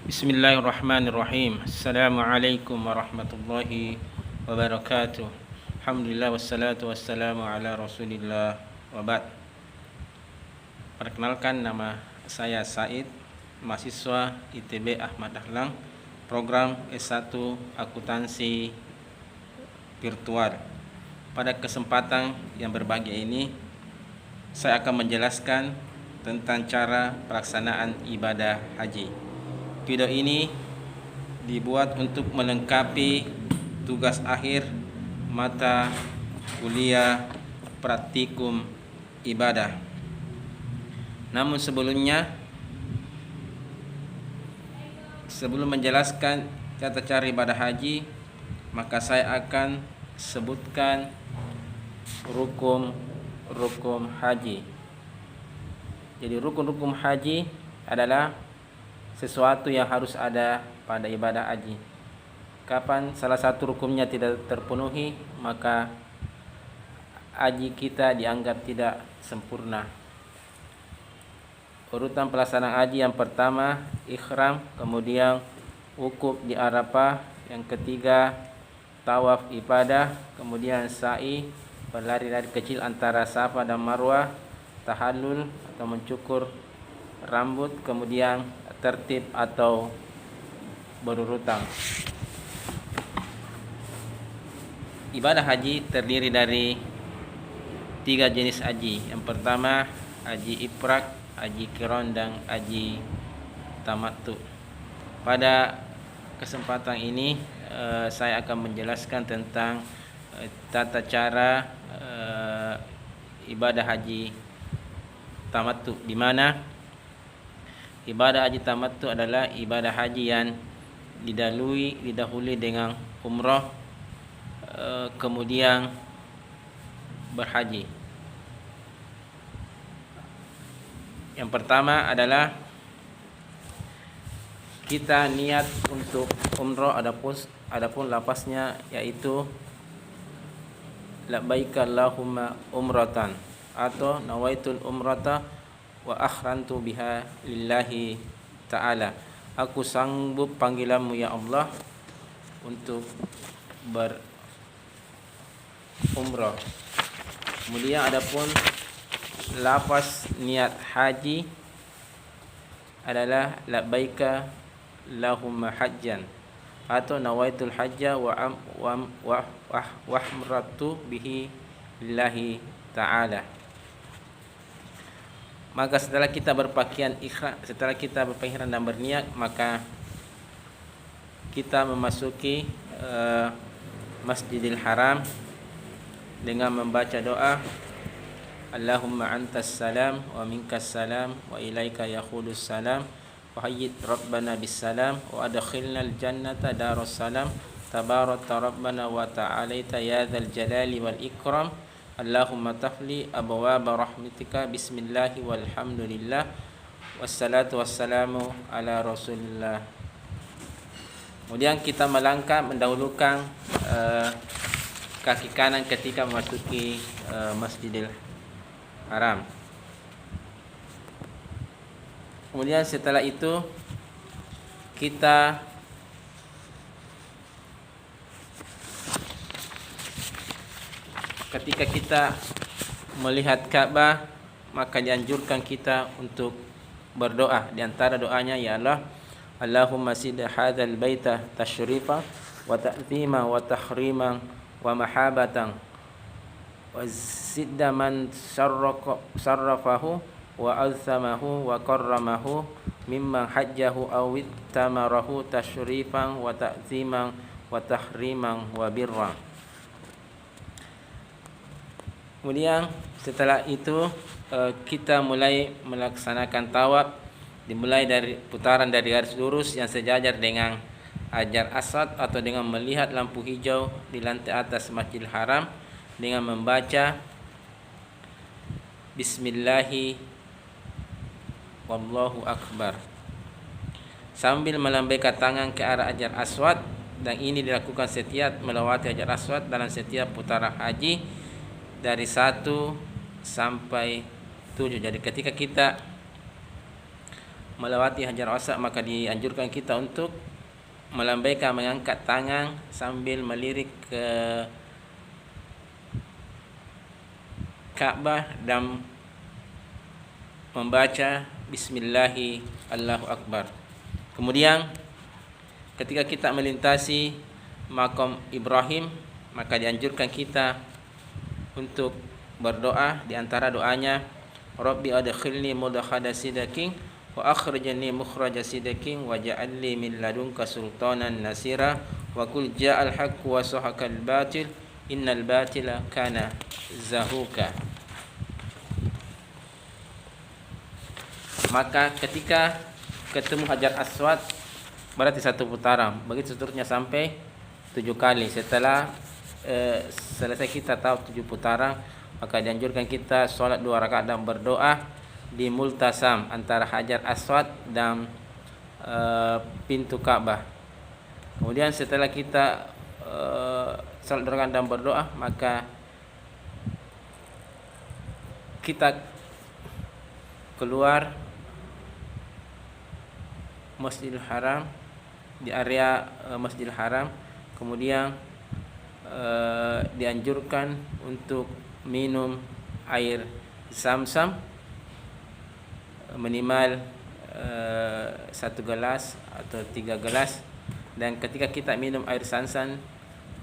Bismillahirrahmanirrahim. Assalamualaikum warahmatullahi wabarakatuh. Alhamdulillah wassalatu wassalamu ala Rasulillah wa ba'd. Perkenalkan, nama saya Said, mahasiswa ITB Ahmad Dahlan, program S1 Akuntansi Virtual. Pada kesempatan yang berbahagia ini, saya akan menjelaskan tentang cara pelaksanaan ibadah haji. Video ini dibuat untuk melengkapi tugas akhir mata kuliah praktikum ibadah. Namun sebelum menjelaskan tata cara ibadah haji, maka saya akan sebutkan rukun haji. Jadi rukun haji adalah sesuatu yang harus ada pada ibadah haji. Kapan salah satu rukunnya tidak terpenuhi, maka haji kita dianggap tidak sempurna. Urutan pelaksanaan haji: yang pertama ihram, kemudian wukuf di Arafah, yang ketiga tawaf ibadah, kemudian sa'i, berlari-lari kecil antara Safa dan Marwah, tahallul atau mencukur rambut, kemudian tertib atau berurutan. Ibadah haji terdiri dari 3 jenis haji. Yang pertama haji ifrad, haji qiran, dan haji tamattu. Pada kesempatan ini saya akan menjelaskan tentang tata cara ibadah haji tamattu, di mana ibadah haji tamattu adalah ibadah haji yang didahului dengan umrah, kemudian berhaji. Yang pertama adalah kita niat untuk umrah, adapun lafaznya yaitu labbaika Allahumma umratan atau nawaitul umrata wa akhrantu biha lillahi ta'ala. Aku sanggup panggilanmu ya Allah untuk berumrah. Kemudian adapun lafaz niat haji adalah labbaika Allahumma hajjan atau nawaitul hajja wa ahmartu bihi lillahi ta'ala. Maka setelah kita berpakaian ihram dan berniat, maka kita memasuki Masjidil Haram dengan membaca doa Allahumma antas salam wa minkas salam wa ilaika yaqulus salam wa hayyid rabbana bis salam wa adkhilnal jannata darus salam tabarakta rabbana wa ta'alaita ya dzal jalali wal ikram. Allahumma tafli abwaaba rahmatika bismillahi walhamdulillah wassalatu wassalamu ala rasulillah. Kemudian kita melangkah mendahulukan kaki kanan ketika memasuki Masjidil Haram. Kemudian setelah itu kita ketika kita melihat Ka'bah, maka dianjurkan kita untuk berdoa. Di antara doanya ialah Allahumma sid hadzal baita tasyrifa wa ta'zima wa tahriman wa mahabatan wa zidda man sarrafahu wa alzamahu wa karramahu mimman hajjahu aw ittamarahu tasyrifan wa ta'ziman wa tahriman wa birra. Kemudian setelah itu kita mulai melaksanakan tawaf, dimulai dari putaran dari garis lurus yang sejajar dengan Hajar Aswad atau dengan melihat lampu hijau di lantai atas Masjidil Haram dengan membaca Bismillahi wallahu akbar sambil melambaikan tangan ke arah Hajar Aswad, dan ini dilakukan setiap melewati Hajar Aswad dalam setiap putaran haji dari 1 sampai 7. Jadi ketika kita melewati Hajar Aswad, maka dianjurkan kita untuk melambaikan, mengangkat tangan sambil melirik ke Ka'bah dan membaca Bismillahi Allahu Akbar. Kemudian ketika kita melintasi makam Ibrahim, maka dianjurkan kita untuk berdoa. Di antara doanya, Rabbi adkhilni mudkhala sidqin wa akhrijni mukhraja sidqin waj'alni min ladunka sultanan nasira wa qul ja'al haqqu wa sahaqal batil innal batila kana zahuka. Maka ketika ketemu Hajar Aswad berarti 1 putaran, begitu seterusnya sampai 7 kali. Setelah selesai kita tahu 7 putaran, maka dianjurkan kita sholat 2 rakaat dan berdoa di multasam antara Hajar Aswad dan pintu Ka'bah. Kemudian setelah kita sholat 2 rakaat dan berdoa, maka kita keluar Masjidil Haram, di area Masjidil Haram. Kemudian dianjurkan untuk minum air Zam-Zam minimal 1 gelas atau 3 gelas. Dan ketika kita minum air Zam-Zam,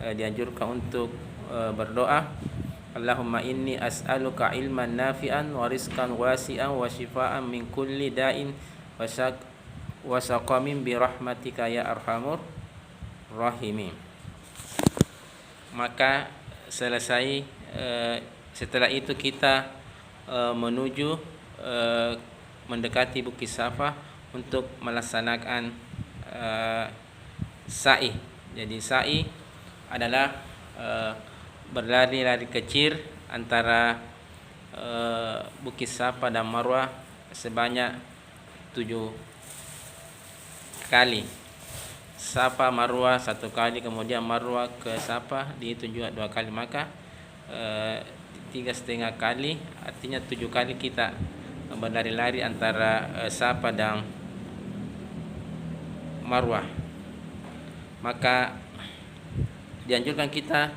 dianjurkan untuk berdoa, Allahumma inni as'aluka ilman nafi'an wa rizqan wasi'an wa shifaan min kulli da'in wa saqamin bi rahmatika ya arhamur rahimin. Maka selesai, setelah itu kita menuju mendekati Bukit Safa untuk melaksanakan sa'i. Jadi sa'i adalah berlari-lari kecil antara Bukit Safa dan Marwah sebanyak 7 kali. Safa Marwah 1 kali, kemudian Marwah ke Safa dihitung juga 2 kali, maka 3,5 kali, artinya 7 kali kita berlari-lari antara Safa dan Marwah. Maka dianjurkan kita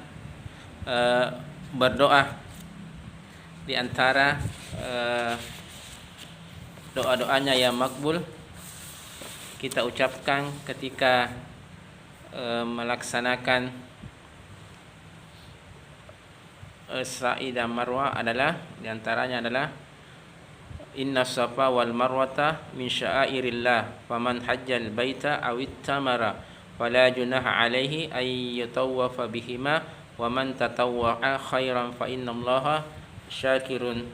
berdoa. Di antara doa-doanya yang makbul kita ucapkan ketika melaksanakan sa'i dan marwah adalah, di antaranya adalah inna safa wal marwata min sya'airillah faman hajjal baita aw ittamara fala junaha alaihi ay yatawwafa bihima wa man tatawwa'a khairan fa innallaha syakirun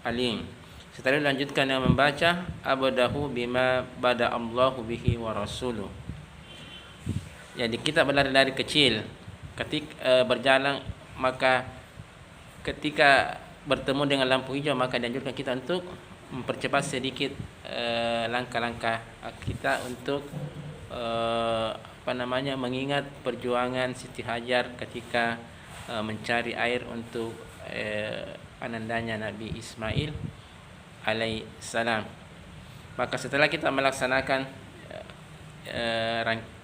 alim. Setelah dilanjutkan dengan membaca abadahu bima bada Allahu bihi wa rasuluh. Jadi kita berlari-lari kecil ketika berjalan, maka ketika bertemu dengan lampu hijau, maka dianjurkan kita untuk mempercepat sedikit langkah-langkah kita untuk mengingat perjuangan Siti Hajar ketika mencari air untuk anandanya Nabi Ismail alaihissalam. Maka setelah kita melaksanakan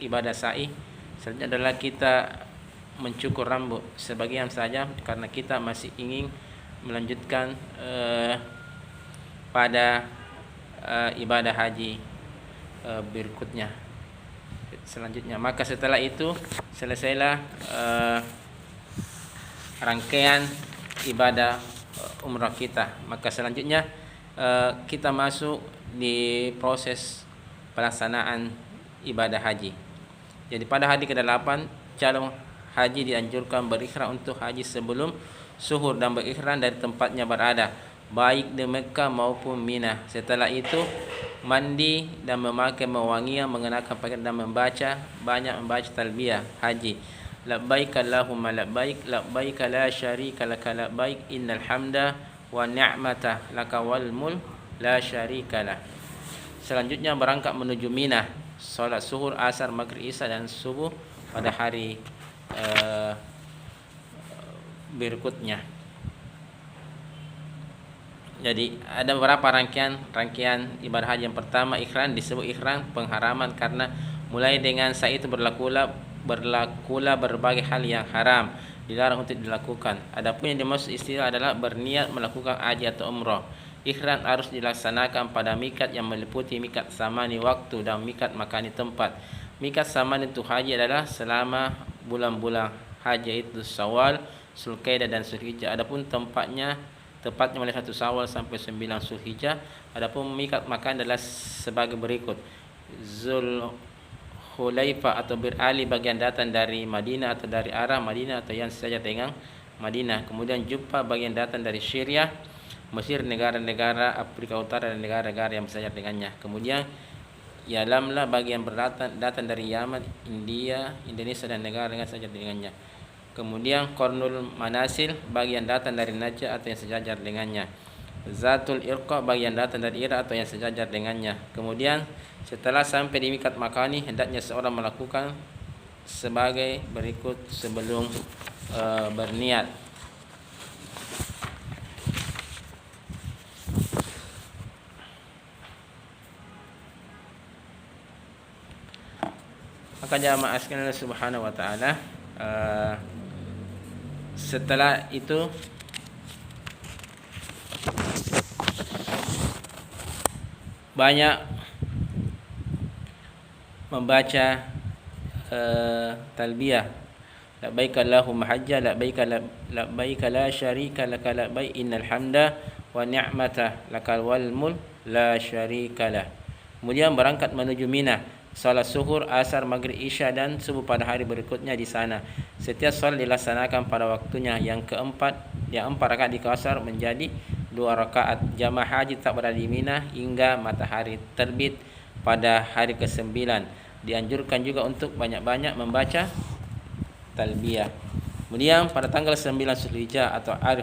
ibadah sa'i, selanjutnya adalah kita mencukur rambut sebagian saja, karena kita masih ingin melanjutkan pada ibadah haji berikutnya selanjutnya. Maka setelah itu selesailah rangkaian ibadah umrah kita. Maka selanjutnya kita masuk di proses pelaksanaan ibadah haji. Jadi pada hari ke-8 calon haji dianjurkan berikhram untuk haji sebelum suhur dan berikhram dari tempatnya berada, baik di Mekah maupun Mina. Setelah itu mandi dan memakai mewangian, mengenakan pakaian dan banyak membaca talbiyah haji. Labbaik Allahumma labbaik, labbaik la syarika laka labbaik, innal hamda wa ni'mata laka wal mulk la syarikalah. Selanjutnya berangkat menuju Mina, salat zuhur, asar, maghrib, isya dan subuh pada hari berikutnya. Jadi ada beberapa rangkaian ibadah haji. Yang pertama ihram, disebut ihram pengharaman karena mulai dengan saat itu berlakulah berbagai hal yang haram, dilarang untuk dilakukan. Adapun yang dimaksud istilah adalah berniat melakukan haji atau umrah. Ihram harus dilaksanakan pada mikat yang meliputi mikat zamani waktu dan mikat makani tempat. Mikat zamani untuk haji adalah selama bulan-bulan haji itu Syawal, Zulkaidah dan Zulhijjah. Adapun tepatnya mulai 1 Syawal sampai 9 Zulhijjah. Adapun mikat makan adalah sebagai berikut: Zulhulaifah atau Bir Ali bagian datang dari Madinah atau dari arah Madinah atau yang saja dengan Madinah. Kemudian Juffa bagian datang dari Syria, Mesir, negara-negara Afrika Utara dan negara-negara yang bersejar dengannya. Kemudian Yalamla bagian datang dari Yaman, India, Indonesia dan negara dengan sejajar dengannya. Kemudian Qarnul Manasil bagian datang dari Najd atau yang sejajar dengannya. Zatul Irqa bagian datang dari Irak atau yang sejajar dengannya. Kemudian setelah sampai di mikat makani, hendaknya seorang melakukan sebagai berikut sebelum berniat. Maka jamaah sekalian Allah Subhanahu wa taala, setelah itu banyak membaca talbiyah, labbaik Allahumma hajja, labbaik la syarika laka, labbaik innal hamda wa ni'mata lakal wal mulk la syarika lah. Kemudian berangkat menuju Mina, salat zuhur, asar, maghrib, isya dan subuh pada hari berikutnya di sana. Setiap salat dilaksanakan pada waktunya. Yang keempat, yang 4 rakaat dikasar menjadi 2 rakaat. Jamaah haji tak berada di Mina hingga matahari terbit pada hari ke-9. Dianjurkan juga untuk banyak-banyak membaca talbiyah. Kemudian pada tanggal 9 Zulhijjah atau hari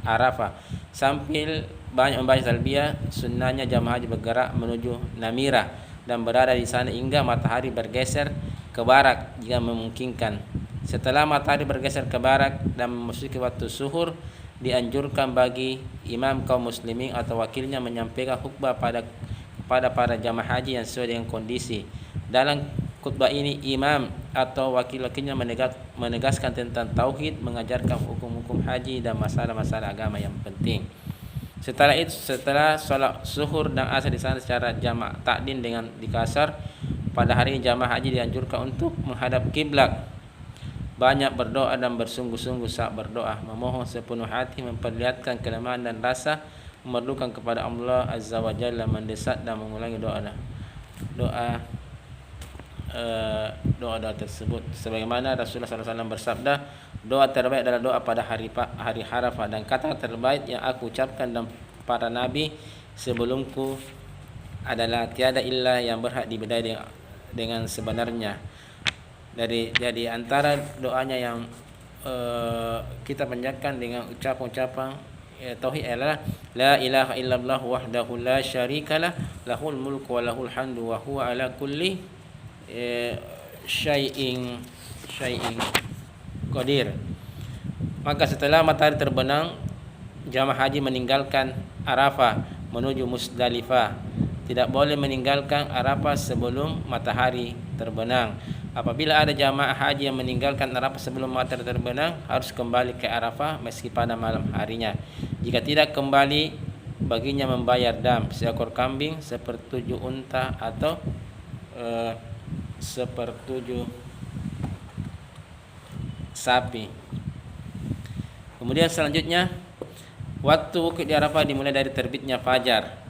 Arafah, sambil banyak membaca talbiyah, sunnahnya jamaah haji bergerak menuju Namira dan berada di sana hingga matahari bergeser ke barat jika memungkinkan. Setelah matahari bergeser ke barat dan memasuki waktu zuhur, dianjurkan bagi imam kaum muslimin atau wakilnya menyampaikan khutbah pada para jamaah haji yang sesuai dengan kondisi. Dalam khutbah ini imam atau wakil-wakilnya menegaskan tentang tauhid, mengajarkan hukum-hukum haji dan masalah-masalah agama yang penting. Setelah sholat zuhur dan asar di sana secara jamak takdim dengan dikasar, pada hari ini jamaah haji dianjurkan untuk menghadap kiblat, banyak berdoa dan bersungguh-sungguh saat berdoa, memohon sepenuh hati, memperlihatkan kelemahan dan rasa memerlukan kepada Allah Azza wa Jalla, mendesak dan mengulangi doa tersebut sebagaimana Rasulullah SAW bersabda, doa terbaik adalah doa pada hari Arafah, dan kata terbaik yang aku ucapkan dan para nabi sebelumku adalah tiada ilah yang berhak diibadahi dengan sebenarnya. Jadi antara doanya yang kita panjatkan dengan ucapan tauhid adalah la ilaha illallah wahdahu la syarikalah, lahul mulku wa lahul hamdu wa huwa ala kulli syai'in qadir. Maka setelah matahari terbenam, jamaah haji meninggalkan Arafah menuju Musdalifah. Tidak boleh meninggalkan Arafah sebelum matahari terbenam. Apabila ada jamaah haji yang meninggalkan Arafah sebelum matahari terbenam, harus kembali ke Arafah meski pada malam harinya. Jika tidak kembali, baginya membayar dam, seekor kambing, 1/7 unta atau 1/7 sapi. Kemudian selanjutnya, waktu wukuf di Arafah dimulai dari terbitnya fajar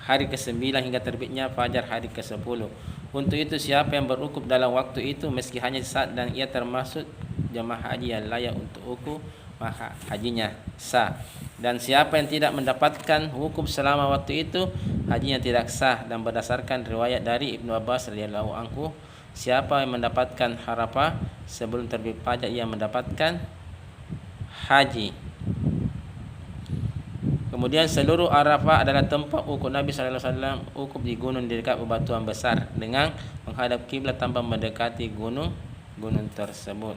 hari ke-9 hingga terbitnya fajar hari ke-10. Untuk itu siapa yang berwukuf dalam waktu itu meski hanya saat dan ia termasuk jamaah haji yang layak untuk wukuf, maka hajinya sah. Dan siapa yang tidak mendapatkan wukuf selama waktu itu, hajinya tidak sah. Dan berdasarkan riwayat dari Ibnu Abbas radhiyallahu anhu, siapa yang mendapatkan Arafah sebelum terbit fajar, ia mendapatkan haji. Kemudian seluruh Arafah adalah tempat wukuf Nabi sallallahu alaihi wasallam, wukuf di gunung di dekat bebatuan besar dengan menghadap kiblat tanpa mendekati gunung tersebut.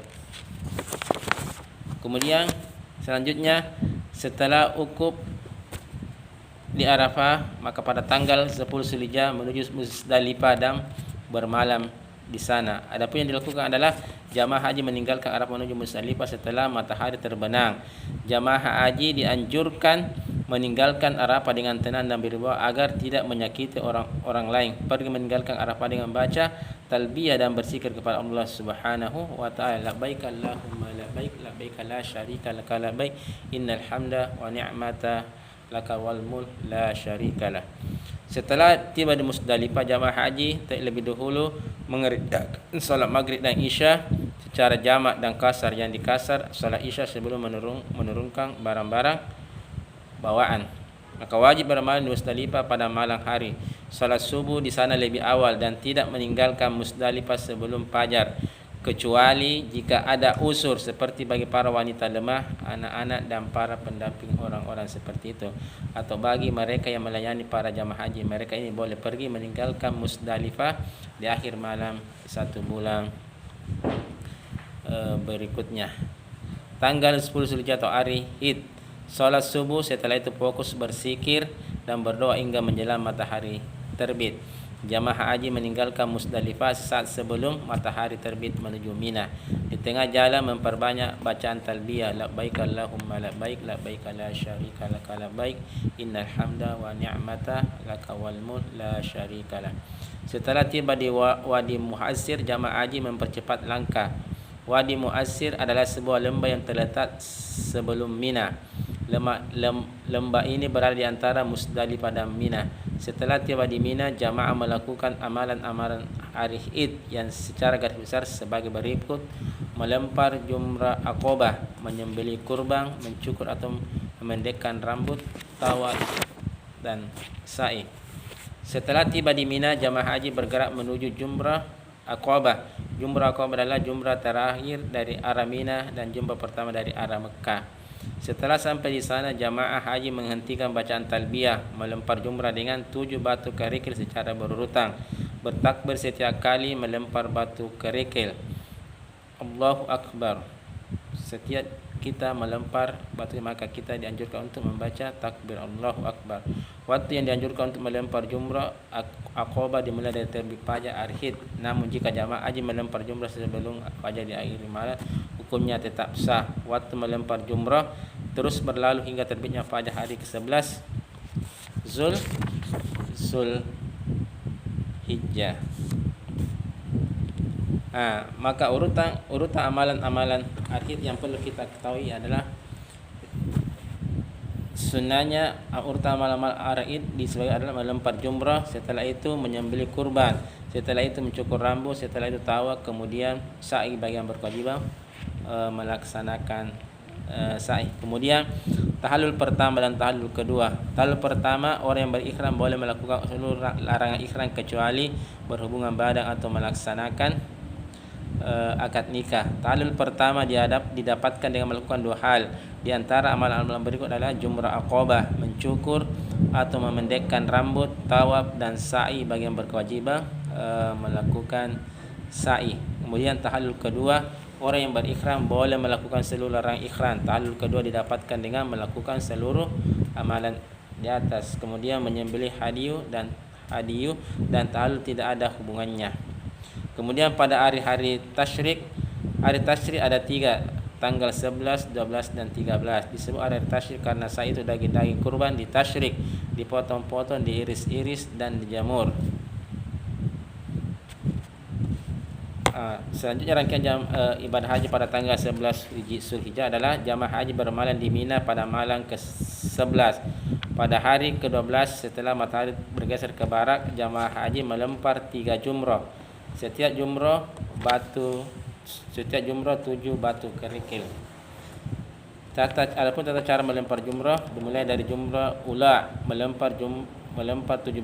Kemudian selanjutnya setelah wukuf di Arafah, maka pada tanggal 10 Zulhijjah menuju Musdalifah dan bermalam di sana. Adapun yang dilakukan adalah jamaah haji meninggalkan Arafah menuju Musdalifah setelah matahari terbenam. Jamaah haji dianjurkan meninggalkan Arafah dengan tenang dan berwibawa agar tidak menyakiti orang lain. Pergi meninggalkan Arafah dengan baca talbiyah dan berzikir kepada Allah Subhanahu wa taala. Labbaik Allahumma labbaik, labbaik la syarika laka labbaik, innal hamda wa ni'mata laka wal mulk la syarikalah. Setelah tiba di Musdalifah, jamaah haji terlebih dahulu mengerjakan salat maghrib dan isya secara jamak dan kasar. Yang dikasar salat isya sebelum menurunkan barang-barang bawaan. Maka wajib bermalam di Musdalifah pada malam hari. Salat subuh di sana lebih awal dan tidak meninggalkan Musdalifah sebelum fajar, kecuali jika ada usur seperti bagi para wanita lemah, anak-anak dan para pendamping orang-orang seperti itu, atau bagi mereka yang melayani para jamaah haji. Mereka ini boleh pergi meninggalkan Musdalifah di akhir malam 1 bulan berikutnya. Tanggal 10 Zulhijjah atau hari Id, salat subuh, setelah itu fokus berzikir dan berdoa hingga menjelang matahari terbit. Jamaah haji meninggalkan Musdalifah saat sebelum matahari terbit menuju Mina. Di tengah jalan memperbanyak bacaan talbiyah, labbaik Allahumma labbaik, labbaik la syarika laka labbaik, innal hamda wa ni'mata laka wal mulk la syarikalah. Setelah tiba di Wadi Muhassir, jamaah haji mempercepat langkah. Wadi Muhassir adalah sebuah lembah yang terletak sebelum Mina. Lembah ini berada di antara Musdalifah dan Mina. Setelah tiba di Mina, jamaah melakukan amalan-amalan hari Id yang secara garis besar sebagai berikut: melempar jumrah Aqabah, menyembelih kurban, mencukur atau memendekkan rambut, tawaf dan sa'i. Setelah tiba di Mina, jamaah haji bergerak menuju jumrah Aqabah. Jumrah Aqabah adalah jumrah terakhir dari arah Mina dan jumrah pertama dari arah Mekah. Setelah sampai di sana, jamaah haji menghentikan bacaan talbiyah, melempar jumrah dengan 7 batu kerikil secara berurutan, bertakbir setiap kali melempar batu kerikil. Allahu Akbar. Setiap kita melempar batu, maka kita dianjurkan untuk membaca takbir Allahu Akbar. Waktu yang dianjurkan untuk melempar jumrah Aqabah dimulai dari terbit fajar Arhid. Namun jika jamaah haji melempar jumrah sebelum fajar di akhir malam, hukumnya tetap sah. Waktu melempar jumrah terus berlalu hingga terbitnya fajar hari ke-11 Zulhijjah. Maka urutan amalan-amalan Arhid yang perlu kita ketahui adalah sunnahnya. Urutan amalan Arhid disebutkan adalah melempar jumrah, setelah itu menyembelih kurban, setelah itu mencukur rambut, setelah itu tawaf, kemudian sa'i bagi yang berkewajiban melaksanakan sa'i. Kemudian tahallul pertama dan tahallul kedua. Tahallul pertama, orang yang berikhram boleh melakukan seluruh larangan ikhram kecuali berhubungan badan atau melaksanakan akad nikah. Tahallul pertama didapatkan dengan melakukan 2 hal. Di antara amalan-amalan berikut adalah jumrah Aqabah, mencukur atau memendekkan rambut, tawaf dan sa'i bagi yang berkewajiban melakukan sa'i. Kemudian tahallul kedua, orang yang berikhram boleh melakukan seluruh larangan ikhram. Tahallul kedua didapatkan dengan melakukan seluruh amalan di atas. Kemudian menyembelih hadiyu dan tahallul tidak ada hubungannya. Kemudian pada hari-hari tasyrik, hari tasyrik ada 3, tanggal 11, 12 dan 13. Disebut hari tasyrik karena saat itu daging-daging kurban ditasyrik, dipotong-potong, diiris-iris dan dijamur. Selanjutnya rangkaian ibadah haji pada tanggal 11 Zulhijjah adalah jamaah haji bermalam di Mina pada malam ke-11. Pada hari ke-12 setelah matahari bergeser ke barat, jamaah haji melempar 3 jumrah. Setiap jumrah 7 batu kerikil. Adapun tata cara melempar jumrah dimulai dari jumrah ula, melempar 7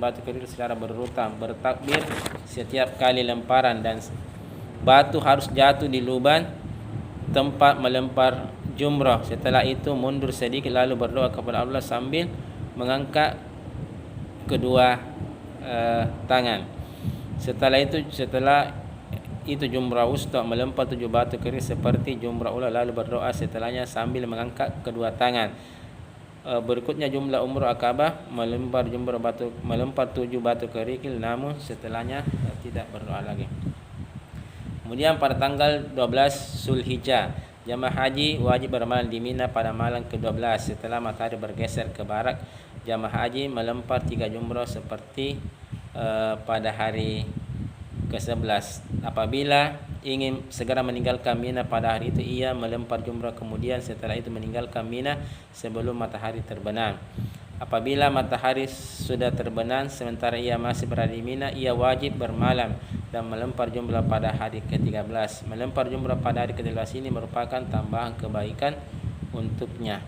batu kerikil secara berurutan, bertakbir setiap kali lemparan dan batu harus jatuh di lubang tempat melempar jumrah. Setelah itu mundur sedikit lalu berdoa kepada Allah sambil mengangkat kedua tangan. Setelah itu jumrah wusta, melempar 7 batu kerikil seperti jumrah ula lalu berdoa setelahnya sambil mengangkat kedua tangan. Berikutnya jumlah umrah Akabah, melempar 7 batu kerikil, namun setelahnya tidak berdoa lagi. Kemudian pada tanggal 12 Zulhijjah, jamaah haji wajib bermalam di Mina pada malam ke-12 setelah matahari bergeser ke barat. Jamaah haji melempar 3 jumrah seperti pada hari ke-11. Apabila ingin segera meninggalkan Mina pada hari itu, ia melempar jumrah, kemudian setelah itu meninggalkan Mina sebelum matahari terbenam. Apabila matahari sudah terbenam sementara ia masih berada di Mina, ia wajib bermalam dan melempar jumrah pada hari ke-13. Melempar jumrah pada hari ke-13 ini merupakan tambahan kebaikan untuknya.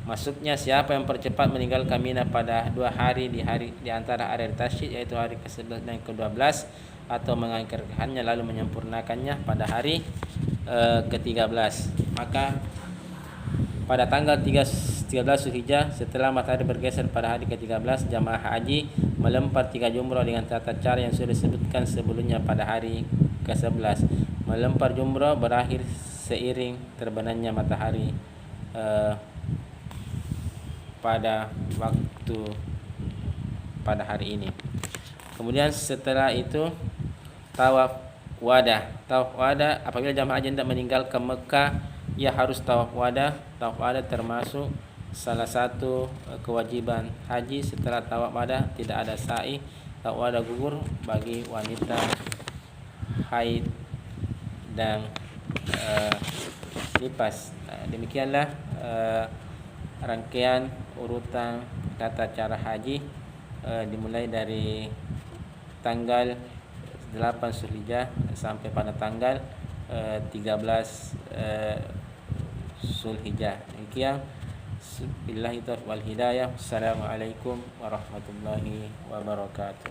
Maksudnya, siapa yang percepat meninggalkan Mina pada 2 hari di antara hari tasyrik, yaitu hari ke-11 dan ke-12, atau mengakhirkannya lalu menyempurnakannya pada hari ke-13, maka pada tanggal 13 Zulhijjah setelah matahari bergeser pada hari ke-13, jamaah haji melempar 3 jumrah dengan tata cara yang sudah disebutkan sebelumnya pada hari ke-11. Melempar jumrah berakhir seiring terbenamnya matahari pada waktu pada hari ini. Kemudian setelah itu tawaf wadah. Tawaf wadah, apabila jamaah haji hendak meninggalkan Mekah, ia harus tawaf wadah. Tawaf wadah termasuk salah satu kewajiban haji. Setelah tawaf wadah tidak ada sa'i. Tawaf wadah gugur bagi wanita haid dan nifas. Demikianlah rangkaian urutan tata cara haji dimulai dari tanggal 8 Zulhijjah sampai pada tanggal 13 Zulhijjah. Demikian. Billahi taufiq wal hidayah. Assalamualaikum warahmatullahi wabarakatuh.